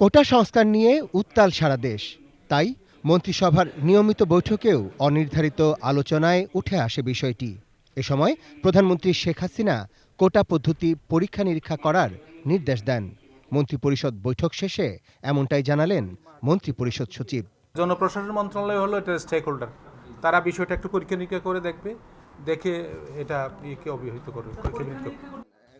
কোটা সংস্কার নিয়ে উত্তাল সারা দেশ। তাই মন্ত্রিসভার নিয়মিত বৈঠকেও অনির্ধারিত আলোচনায় উঠে আসে বিষয়টি। এ সময় প্রধানমন্ত্রী শেখ হাসিনা কোটা পদ্ধতি পরীক্ষা নিরীক্ষা করার নির্দেশ দেন। মন্ত্রিপরিষদ বৈঠক শেষে এমনটাই জানালেন মন্ত্রিপরিষদ সচিব। জনপ্রশাসন মন্ত্রণালয় হলো এটা স্টেক হোল্ডার, তারা বিষয়টা একটু পরীক্ষা নিরীক্ষা করে দেখবে, দেখে এটা অভিহিত করবে।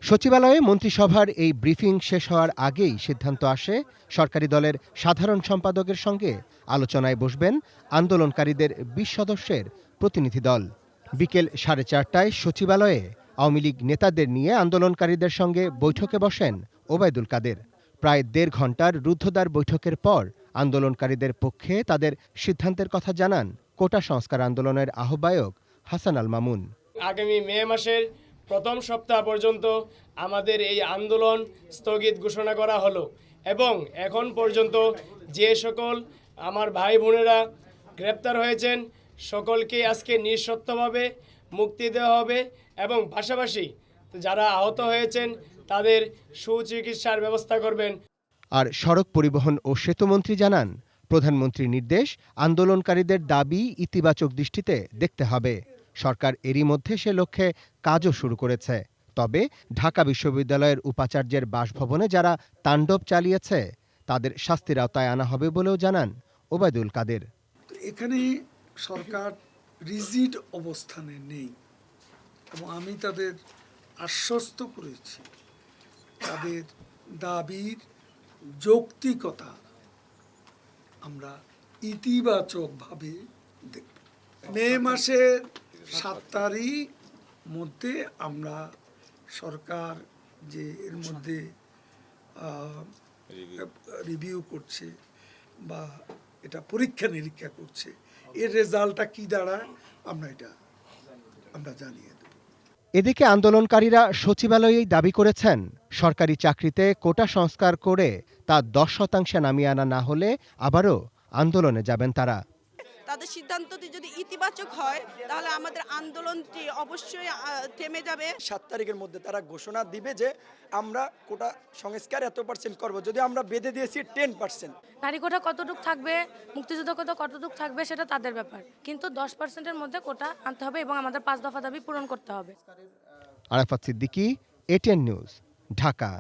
সচিবালয়ে মন্ত্রিসভার এই ব্রিফিং শেষ হওয়ার আগেই সিদ্ধান্ত আসে সরকারি দলের সাধারণ সম্পাদকের সঙ্গে আলোচনায় বসবেন আন্দোলনকারীদের ২০ সদস্যের প্রতিনিধি দল। বিকেল 4:30টায় সচিবালয়ে আওয়ামী লীগ নেতাদের নিয়ে আন্দোলনকারীদের সঙ্গে বৈঠকে বসেন ওবায়দুল কাদের। প্রায় ১.৫ ঘণ্টার রুদ্ধদ্বার বৈঠকের পর আন্দোলনকারীদের পক্ষে তাদের সিদ্ধান্তের কথা জানান কোটা সংস্কার আন্দোলনের আহ্বায়ক হাসান আল মামুন। আগামী মে মাসের প্রথম সপ্তাহ পর্যন্ত আমাদের এই আন্দোলন স্থগিত ঘোষণা করা হলো এবং এখন পর্যন্ত যে সকল আমার ভাই বোনেরা গ্রেপ্তার হয়েছেন সকলকে আজকে নিঃশর্তভাবে মুক্তি দেওয়া হবে এবং পাশাপাশি যারা আহত হয়েছেন তাদের সুচিকিৎসার ব্যবস্থা করবেন। আর সড়ক পরিবহন ও সেতুমন্ত্রী জানান, প্রধানমন্ত্রীর নির্দেশ আন্দোলনকারীদের দাবি ইতিবাচক দৃষ্টিতে দেখতে হবে। সরকার এরই মধ্যে সে লক্ষ্যে কাজও শুরু করেছে। তবে ঢাকা বিশ্ববিদ্যালয়ের উপাচার্যের বাসভবনে যারা তাণ্ডব চালিয়েছে তাদের শাস্তির আওতায় আনা হবে বলেও জানান ওবায়দুল কাদের। এখানে সরকার রিজিড অবস্থানে নেই এবং আমি তাদের আশ্বস্ত করেছি তাদের দাবির যৌক্তিকতা আমরা ইতিবাচকভাবে দেখব। মে মাসের 7 তারিখ মধ্যে আমরা সরকার যে এর মধ্যে রিভিউ করছে বা এটা পরীক্ষা নিরীক্ষা করছে, এর রেজাল্টটা কি দাঁড়ায় আমরা জানিয়ে দেব। এদিকে আন্দোলনকারীরা সচিবালয়েই দাবি করেছেন, সরকারি চাকরিতে কোটা সংস্কার করে তা 10% নামিয়ে আনা না হলে আবারও আন্দোলনে যাবেন তারা। তাদের সিদ্ধান্তটি যদি ইতিবাচক হয় তাহলে আমাদের আন্দোলনটি অবশ্যই থেমে যাবে। 7 তারিখের মধ্যে তারা ঘোষণা দিবে যে আমরা কোটা সংস্কার এত% করব। যদি আমরা বেঁধে দিয়েছি 10%। নারী কোটা কতটুকু থাকবে, মুক্তিযুদ্ধ কোটা কতটুকু থাকবে সেটা তাদের ব্যাপার, কিন্তু 10%-এর মধ্যে কোটা আনতে হবে এবং আমাদের 5 দফা দাবি পূরণ করতে হবে। Arafat Siddiqui, ATN news, Dhaka.